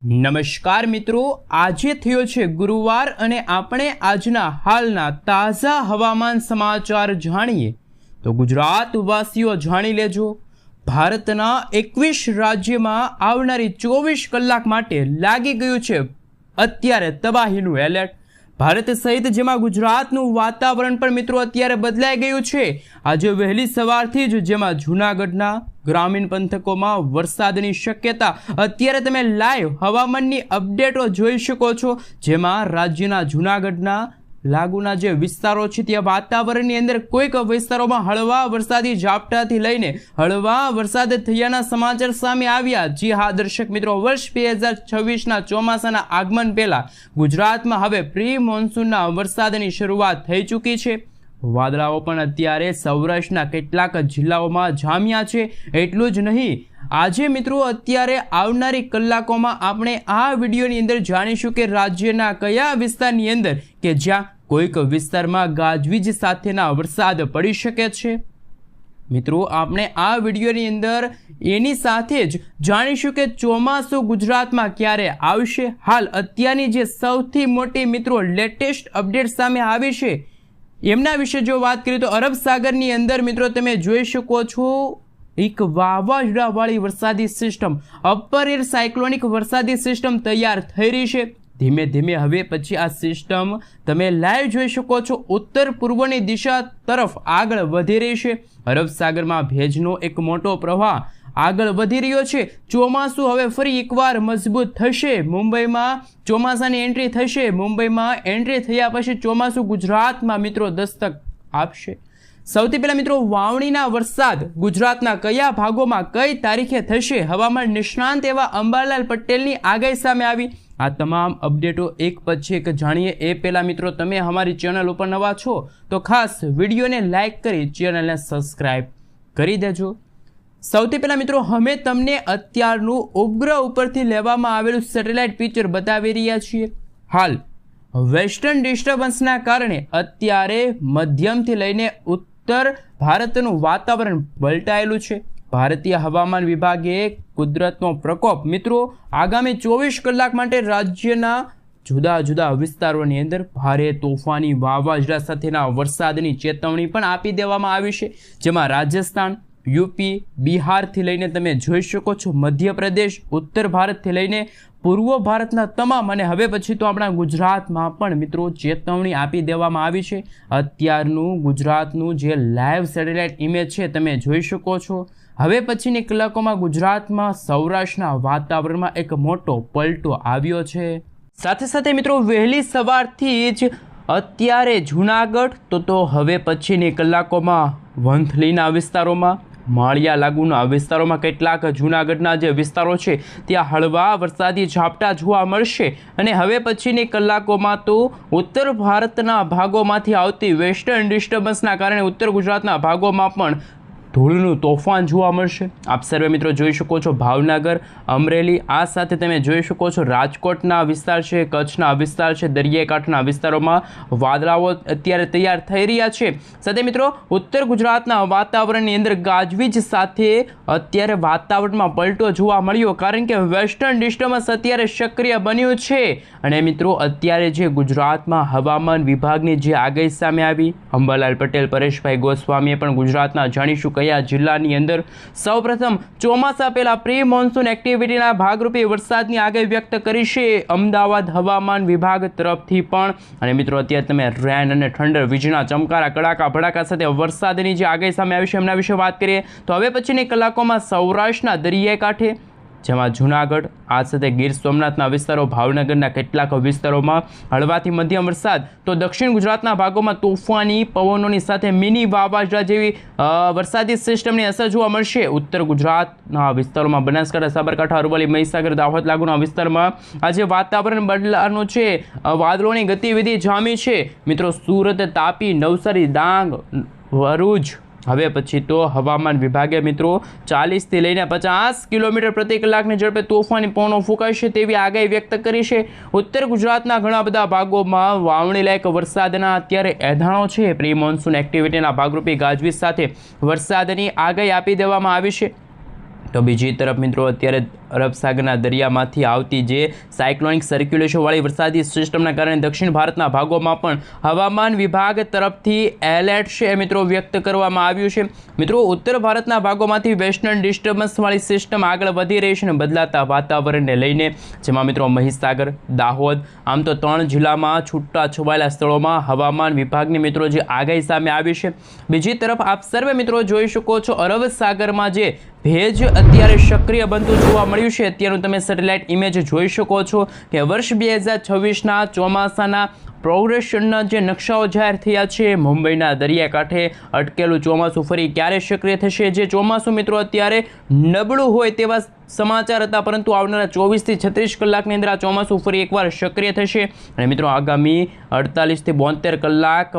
નમસ્કાર મિત્રો, આજે થયો છે ગુરુવાર અને આપણે આજના હાલના તાજા હવામાન સમાચાર જાણીએ તો ગુજરાત વાસીઓ જાણી લેજો, ભારતના 21 રાજ્યમાં આવનારી 24 કલાક માટે લાગી ગયું છે અત્યારે તબાહીનું એલર્ટ। ભારત સહિત જેમાં ગુજરાતનું વાતાવરણ પણ મિત્રો અત્યારે બદલાઈ ગયું છે। આજે વહેલી સવારથી જ જેમાં જૂનાગઢના ગ્રામીણ પંથકોમાં વરસાદની શક્યતા અત્યારે તમે લાઈવ હવામાનની અપડેટો જોઈ શકો છો, જેમાં રાજ્યના જૂનાગઢના લાગુના જે વિસ્તારો છે ત્યાં વાતાવરણની અંદર કોઈક વિસ્તારોમાં હળવા વરસાદી ઝાપટાથી લઈને હળવા વરસાદ થયાના સમાચાર સામે આવ્યા। જી હા દર્શક મિત્રો, વર્ષ 2026ના ચોમાસાના આગમન પહેલા ગુજરાતમાં હવે પ્રી મોન્સૂનના વરસાદની શરૂઆત થઈ ચૂકી છે। વાદળાઓ પણ અત્યારે સૌરાષ્ટ્રના કેટલાક જિલ્લાઓમાં જામ્યા છે। એટલું જ નહીં, આજે મિત્રો અત્યારે આવનારી કલાકોમાં આપણે આ વિડીયોની અંદર જાણીશું કે રાજ્યના કયા વિસ્તારની અંદર કે જ્યાં કોઈક વિસ્તારમાં ગાજવીજ સાથેના વરસાદ પડી શકે છે। મિત્રો આપણે આ વિડીયોની અંદર એની સાથે જ જાણીશું કે ચોમાસું ગુજરાતમાં ક્યારે આવશે। હાલ અત્યારની જે સૌથી મોટી મિત્રો લેટેસ્ટ અપડેટ સામે આવી છે એમના વિશે જો વાત કરીએ તો અરબ સાગરની અંદર મિત્રો તમે જોઈ શકો છો એક વાવાઝોડાવાળી વરસાદી સિસ્ટમ, અપર એર સાયક્લોનિક વરસાદી સિસ્ટમ તૈયાર થઈ રહી છે। ધીમે ધીમે હવે પછી આ સિસ્ટમ તમે લાઈવ જોઈ શકો છો ઉત્તર પૂર્વની દિશા તરફ આગળ વધી રહી છે। અરબ સાગરમાં ભેજનો એક મોટો પ્રવાહ આગળ વધી રહ્યો છે। ચોમાસું હવે ફરી એકવાર મજબૂત થશે। મુંબઈમાં ચોમાસાની એન્ટ્રી થશે। મુંબઈમાં એન્ટ્રી થયા પછી ચોમાસું ગુજરાતમાં મિત્રો દસ્તક આપશે। સૌથી પહેલા મિત્રો વાવણીના વરસાદ ગુજરાતના કયા ભાગોમાં કઈ તારીખે થશે, હવામાન નિષ્ણાંત એવા અંબાલાલ પટેલની આગાહી સામે આવી। આ તમામ અપડેટો એક પછી એક જાણીએ એ પહેલા મિત્રો તમે અમારી ચેનલ ઉપર નવા છો તો ખાસ વિડીયોને લાઈક કરી ચેનલને સબસ્ક્રાઈબ કરી દેજો। સૌથી પહેલા મિત્રો અમે તમને અત્યારનું ઉપગ્રહ ઉપરથી લેવામાં આવેલું સેટેલાઇટ પિક્ચર બતાવી રહ્યા છીએ। હાલ વેસ્ટર્ન ડિસ્ટર્બન્સના કારણે અત્યારે મધ્યમથી લઈને ઉત્તર ભારતનું વાતાવરણ પલટાયેલું છે। ભારતીય હવામાન વિભાગે કુદરતનો પ્રકોપ મિત્રો આગામી 24 કલાક માટે રાજ્યના જુદા જુદા વિસ્તારોની અંદર ભારે તોફાની વાવાઝોડા સાથેના વરસાદની ચેતવણી પણ આપી દેવામાં આવી છે, જેમાં રાજસ્થાન, યુપી, બિહારથી લઈને તમે જોઈ શકો છો મધ્યપ્રદેશ, ઉત્તર ભારતથી લઈને પૂર્વ ભારતના તમામ અને હવે પછી તો આપણા ગુજરાતમાં પણ મિત્રો ચેતવણી આપી દેવામાં આવી છે। અત્યારનું ગુજરાતનું જે લાઈવ સેટેલાઇટ ઇમેજ છે તમે જોઈ શકો છો। હવે પછીની કલાકોમાં ગુજરાતમાં સૌરાષ્ટ્રના વાતાવરણમાં એક મોટો પલટો આવ્યો છે। સાથે સાથે મિત્રો વહેલી સવારથી જ અત્યારે જૂનાગઢ તો હવે પછીની કલાકોમાં વંથલીના વિસ્તારોમાં, માળિયા લાગુના વિસ્તારોમાં કેટલાક જૂનાગઢના જે વિસ્તારો છે ત્યાં હળવા વરસાદી ઝાપટા જોવા મળશે। અને હવે પછીની કલાકોમાં તો ઉત્તર ભારતના ભાગોમાંથી આવતી વેસ્ટર્ન ડિસ્ટર્બન્સના કારણે ઉત્તર ગુજરાતના ભાગોમાં પણ ધૂળનું તોફાન જોવા મળશે। આપ સર્વે મિત્રો જોઈ શકો છો ભાવનગર, અમરેલી, આ સાથે તમે જોઈ શકો છો રાજકોટના વિસ્તાર છે, કચ્છના વિસ્તાર છે, દરિયાકાંઠાના વિસ્તારોમાં વાદળાઓ અત્યારે તૈયાર થઈ રહ્યા છે। સાથે મિત્રો ઉત્તર ગુજરાતના વાતાવરણની અંદર ગાજવીજ સાથે અત્યારે વાતાવરણમાં પલટો જોવા મળ્યો, કારણ કે વેસ્ટર્ન ડિસ્ટર્બન્સ અત્યારે સક્રિય બન્યું છે। અને મિત્રો અત્યારે જે ગુજરાતમાં હવામાન વિભાગની જે આગાહી સામે આવી, અંબાલાલ પટેલ, પરેશભાઈ ગોસ્વામીએ પણ ગુજરાતના જાણીશું કયા જિલ્લાની અંદર સૌપ્રથમ ચોમાસા પહેલા પ્રી મોન્સૂન એક્ટિવિટીના ભાગરૂપે વરસાદની આગાહી વ્યક્ત કરી છે અમદાવાદ હવામાન વિભાગ તરફથી પણ। અને મિત્રો અત્યારે તમે રેન અને ઠંડર, વીજળીના ચમકારા, કડાકા ભડાકા સાથે વરસાદની જે આગાહી સામે આવી છે એમના વિશે વાત કરીએ તો હવે પછીની કલાકોમાં સૌરાષ્ટ્રના દરિયાઈ કાંઠે, જેમાં જૂનાગઢ, આ સાથે ગીર સોમનાથના વિસ્તારો, ભાવનગરના કેટલાક વિસ્તારોમાં હળવાથી મધ્યમ વરસાદ, તો દક્ષિણ ગુજરાતના ભાગોમાં તોફાની પવનોની સાથે મિની વાવાઝોડા જેવી વરસાદી સિસ્ટમની અસર જોવા મળશે। ઉત્તર ગુજરાતના વિસ્તારોમાં બનાસકાંઠા, સાબરકાંઠા, અરવલ્લી, મહીસાગર, દાહોદ લાગુના વિસ્તારમાં આજે વાતાવરણ બદલાનું છે, વાદળોની ગતિવિધિ જામી છે। મિત્રો સુરત, તાપી, નવસારી, ડાંગ, ભરૂચ હવે પછી તો હવામાન વિભાગે મિત્રો 40થી લઈને 50 કિલોમીટર પ્રતિ કલાકની ઝડપે તોફાની પવનો ફૂંકાશે તેવી આગાહી વ્યક્ત કરી છે। ઉત્તર ગુજરાતના ઘણા બધા ભાગોમાં વાવણી લાયક વરસાદના અત્યારે એંધાણો છે। પ્રી મોન્સૂન એક્ટિવિટીના ભાગરૂપે ગાજવીજ સાથે વરસાદની આગાહી આપી દેવામાં આવી છે। તો બીજી તરફ મિત્રો અત્યારે અરબ સાગરના દરિયામાંથી આવતી જે સાયક્લોનિક સર્ક્યુલેશનવાળી વરસાદી સિસ્ટમના કારણે દક્ષિણ ભારતના ભાગોમાં પણ હવામાન વિભાગ તરફથી એલર્ટ છે મિત્રો વ્યક્ત કરવામાં આવ્યું છે। મિત્રો ઉત્તર ભારતના ભાગોમાંથી વેસ્ટર્ન ડિસ્ટર્બન્સવાળી સિસ્ટમ આગળ વધી રહી છે અને બદલાતા વાતાવરણને લઈને, જેમાં મિત્રો મહીસાગર, દાહોદ, આમ તો 3 જિલ્લામાં છૂટા છવાયેલા સ્થળોમાં હવામાન વિભાગની મિત્રો જે આગાહી સામે આવી છે। બીજી તરફ આપ સર્વે મિત્રો જોઈ શકો છો અરબ સાગરમાં જે ભેજ અત્યારે સક્રિય બનતું જોવા મળ્યું છે। અત્યારનું તમે સેટેલાઇટ ઇમેજ જોઈ શકો છો કે વર્ષ 2026ના ચોમાસાના પ્રોગ્રેશનના જે નકશાઓ જાહેર થયા છે। મુંબઈના દરિયાકાંઠે અટકેલું ચોમાસું ફરી ક્યારે સક્રિય થશે? જે ચોમાસું મિત્રો અત્યારે નબળું હોય તેવા સમાચાર હતા, પરંતુ આવનારા 24 થી 36 કલાકની અંદર આ ચોમાસું ફરી એકવાર સક્રિય થશે અને મિત્રો આગામી 48 થી 72 કલાક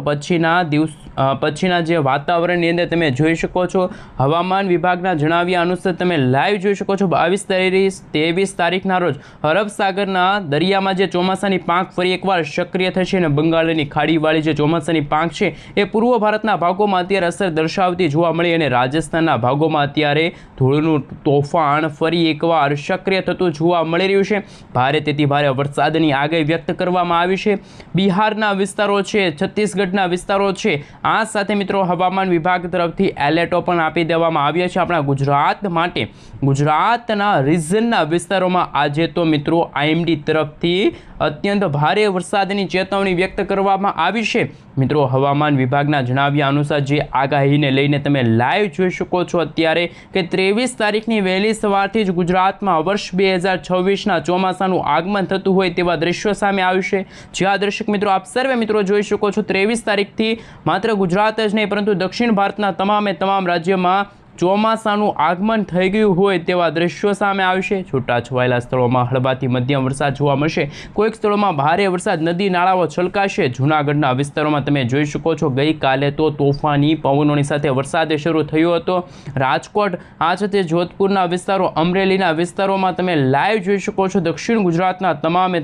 પછીના જે વાતાવરણની અંદર તમે જોઈ શકો છો હવામાન વિભાગના જણાવ્યા અનુસાર તમે લાઈવ જોઈ શકો છો 22, 23 તારીખના રોજ અરબ સાગરના દરિયામાં જે ચોમાસાની પાંખ ફરી એકવાર સક્રિય થશે અને બંગાળની ખાડીવાળી જે ચોમાસાની પાંખ છે એ પૂર્વ ભારતના ભાગોમાં અત્યારે અસર દર્શાવતી જોવા મળી અને રાજસ્થાનના ભાગોમાં અત્યારે ધૂળનું તોફાન ફરી એકવાર સક્રિય થતું જોવા મળી રહ્યું છે। ભારેથી ભારે વરસાદની આગાહી વ્યક્ત કરવામાં આવી છે। બિહારના વિસ્તારો છે, છત્તીસગઢના વિસ્તારો છે, આ સાથે મિત્રો હવામાન વિભાગ તરફથી એલર્ટો પણ આપી દેવામાં આવ્યા છે આપણા ગુજરાત માટે। ગુજરાતના રિજનના વિસ્તારોમાં આજે તો મિત્રો આઈએમડી તરફથી અત્યંત ભારે વરસાદની ચેતવણી વ્યક્ત કરવામાં આવી છે। મિત્રો હવામાન વિભાગના જણાવ્યા અનુસાર જે આગાહીને લઈને તમે લાઈવ જોઈ શકો છો અત્યારે કે 23 તારીખની વહેલી સવારથી જ ગુજરાતમાં વર્ષ 2026ના ચોમાસાનું આગમન થતું હોય તેવા દ્રશ્યો સામે આવ્યું છે। જ્યાં દર્શક મિત્રો આપ સર્વે મિત્રો જોઈ શકો છો 23 તારીખથી માત્ર ગુજરાત જ નહીં પરંતુ દક્ષિણ ભારતના તમામ રાજ્યમાં ચોમાસાનું આગમન થઈ ગયું હોય તેવા દ્રશ્યો સામે આવશે। છૂટાછવાયેલા સ્થળોમાં હળવાથી મધ્યમ વરસાદ જોવા મળશે, કોઈક સ્થળોમાં ભારે વરસાદ, નદી નાળાઓ છલકાશે। જૂનાગઢના વિસ્તારોમાં તમે જોઈ શકો છો ગઈકાલે તો તોફાની પવનોની સાથે વરસાદ શરૂ થયો હતો। રાજકોટ, આ સાથે જોધપુરના વિસ્તારો, અમરેલીના વિસ્તારોમાં તમે લાઈવ જોઈ શકો છો। દક્ષિણ ગુજરાતના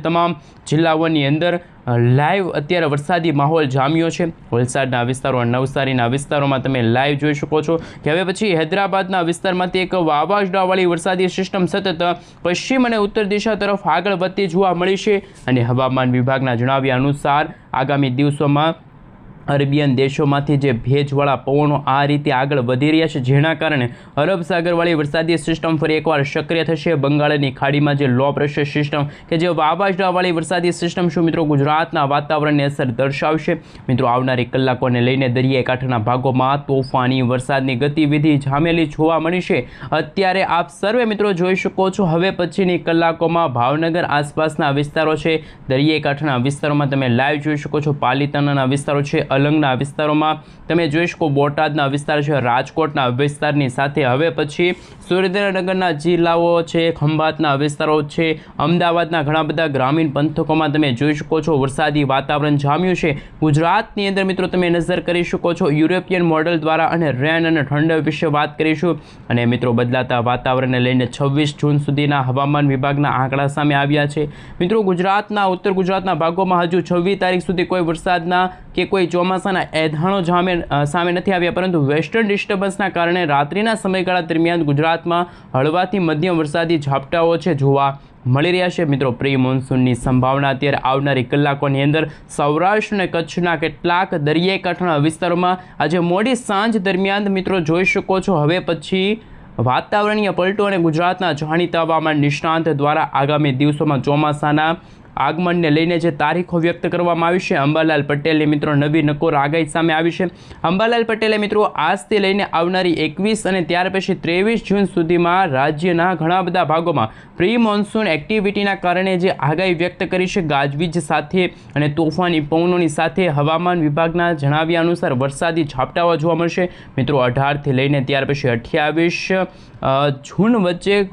તમામ જિલ્લાઓની અંદર લાઈવ અત્યારે વરસાદી માહોલ જામ્યો છે। વલસાડના વિસ્તારો, નવસારીના વિસ્તારોમાં તમે લાઈવ જોઈ શકો છો કે હવે પછી હૈદરાબાદના વિસ્તારમાંથી એક વાવાઝોડાવાળી વરસાદી સિસ્ટમ સતત પશ્ચિમ અને ઉત્તર દિશા તરફ આગળ વધતી જોવા મળી છે અને હવામાન વિભાગના જણાવ્યા અનુસાર આગામી દિવસોમાં અરેબિયન દેશોમાંથી જે ભેજવાળા પવનો આ રીતે આગળ વધી રહ્યા છે, જેના કારણે અરબ સાગરવાળી વરસાદી સિસ્ટમ ફરી એકવાર સક્રિય થશે। બંગાળની ખાડીમાં જે લો પ્રેશર સિસ્ટમ કે જે વાવાઝોડાવાળી વરસાદી સિસ્ટમ શું મિત્રો ગુજરાતના વાતાવરણને અસર દર્શાવશે। મિત્રો આવનારી કલાકોને લઈને દરિયાઈ કાંઠાના ભાગોમાં તોફાની વરસાદની ગતિવિધિ જામેલી જોવા મળી છે। અત્યારે આપ સર્વે મિત્રો જોઈ શકો છો હવે પછીની કલાકોમાં ભાવનગર આસપાસના વિસ્તારો છે, દરિયાઈ કાંઠાના વિસ્તારોમાં તમે લાઈવ જોઈ શકો છો। પાલીતાણાના વિસ્તારો છે, અલંગના વિસ્તારોમાં તમે જોઈ શકો, બોટાદના વિસ્તાર છે, રાજકોટના વિસ્તારની સાથે હવે પછી સુરેન્દ્રનગરના જિલ્લાઓ છે, ખંભાતના વિસ્તારો છે, અમદાવાદના ઘણા બધા ગ્રામીણ પંથકોમાં તમે જોઈ શકો છો વરસાદી વાતાવરણ જામ્યું છે। ગુજરાતની અંદર મિત્રો તમે નજર કરી શકો છો યુરોપિયન મોડલ દ્વારા અને રેન અને ઠંડ વિશે વાત કરીશું અને મિત્રો બદલાતા વાતાવરણને લઈને 26 જૂન સુધીના હવામાન વિભાગના આંકડા સામે આવ્યા છે। મિત્રો ગુજરાતના ઉત્તર ગુજરાતના ભાગોમાં હજુ 26 તારીખ સુધી કોઈ વરસાદના કે કોઈ ચોમાસાના એધાણો સામે નથી આવ્યા, પરંતુ વેસ્ટર્ન ડિસ્ટર્બન્સના કારણે રાત્રિના સમયગાળા દરમિયાન ગુજરાતમાં હળવાથી મધ્યમ વરસાદી ઝાપટાઓ છે જોવા મળી રહ્યા છે। મિત્રો પ્રી મોન્સૂનની સંભાવના અત્યારે આવનારી કલાકોની અંદર સૌરાષ્ટ્ર અને કચ્છના કેટલાક દરિયાઈ કાંઠાના વિસ્તારોમાં આજે મોડી સાંજ દરમિયાન મિત્રો જોઈ શકો છો હવે પછી વાતાવરણીય પલટો અને ગુજરાતના જાણીતા હવામાન નિષ્ણાંત દ્વારા આગામી દિવસોમાં ચોમાસાના આગમનને લઈને જે તારીખો વ્યક્ત કરવામાં આવી છે, અંબાલાલ પટેલની મિત્રો નવી નકોર આગાહી સામે આવી છે। અંબાલાલ પટેલે મિત્રો આજથી લઈને આવનારી 21 અને ત્યાર પછી 23 જૂન સુધીમાં રાજ્યના ઘણા બધા ભાગોમાં પ્રી મોન્સૂન એક્ટિવિટીના કારણે જે આગાહી વ્યક્ત કરી છે, ગાજવીજ સાથે અને તોફાની પવનોની સાથે હવામાન વિભાગના જણાવ્યા અનુસાર વરસાદી ઝાપટાઓ જોવા મળશે। મિત્રો 18થી લઈને ત્યાર પછી 28 જૂન વચ્ચે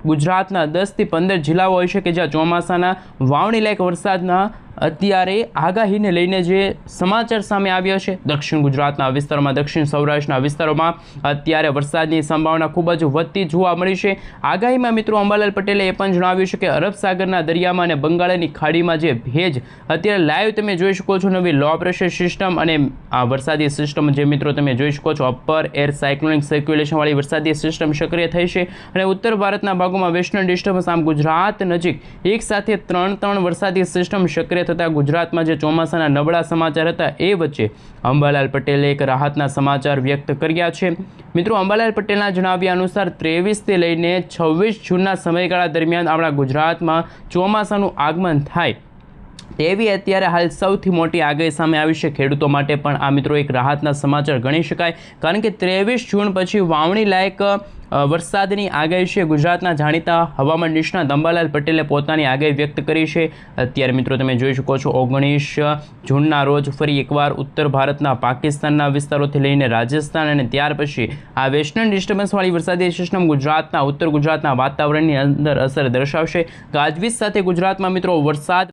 ગુજરાતના 10 થી 15 જિલ્લાઓ હોય છે કે જ્યાં ચોમાસાના વાવણી લાયક વરસાદના અત્યારે આગાહીને લઈને જે સમાચાર સામે આવ્યા છે, દક્ષિણ ગુજરાતના વિસ્તારોમાં, દક્ષિણ સૌરાષ્ટ્રના વિસ્તારોમાં અત્યારે વરસાદની સંભાવના ખૂબ જ વધતી જોવા મળી છે. આગાહીમાં મિત્રો અંબાલાલ પટેલે એ પણ જણાવ્યું છે કે અરબ સાગરના દરિયામાં અને બંગાળની ખાડીમાં જે ભેજ અત્યારે લાઈવ તમે જોઈ શકો છો, નવી લો પ્રેશર સિસ્ટમ અને આ વરસાદી સિસ્ટમ જે મિત્રો તમે જોઈ શકો છો, અપર એર સાયક્લોનિક સર્ક્યુલેશનવાળી વરસાદી સિસ્ટમ સક્રિય થઈ છે અને ઉત્તર ભારતના ભાગોમાં વેસ્ટર્ન ડિસ્ટર્બન્સ આમ ગુજરાત નજીક એક સાથે ત્રણ વરસાદી સિસ્ટમ સક્રિય થતાં ગુજરાતમાં જે ચોમાસાના નબળા સમાચાર હતા એ વચ્ચે અંબાલાલ પટેલે એક રાહતના સમાચાર વ્યક્ત કર્યા છે. મિત્રો અંબાલાલ પટેલના જણાવ્યા અનુસાર 23થી લઈને 26 જૂનના સમયગાળા દરમિયાન આપણા ગુજરાતમાં ચોમાસાનું આગમન થાય તેવી અત્યારે હાલ સૌથી મોટી આગાહી સામે આવી છે. ખેડૂતો માટે પણ આ મિત્રો એક રાહતના સમાચાર ગણી શકાય, કારણ કે 23 જૂન પછી વાવણી લાયક વરસાદની આગાહી છે. ગુજરાતના જાણીતા હવામાન નિષ્ણાત અંબાલાલ પટેલે પોતાની આગાહી વ્યક્ત કરી છે. અત્યારે મિત્રો તમે જોઈ શકો છો 19 જૂનના રોજ ફરી એકવાર ઉત્તર ભારતના પાકિસ્તાનના વિસ્તારોથી લઈને રાજસ્થાન અને ત્યાર પછી આ વેસ્ટર્ન ડિસ્ટર્બન્સવાળી વરસાદી સિસ્ટમ ગુજરાતના ઉત્તર ગુજરાતના વાતાવરણની અંદર અસર દર્શાવશે. ગાજવીજ સાથે ગુજરાતમાં મિત્રો વરસાદ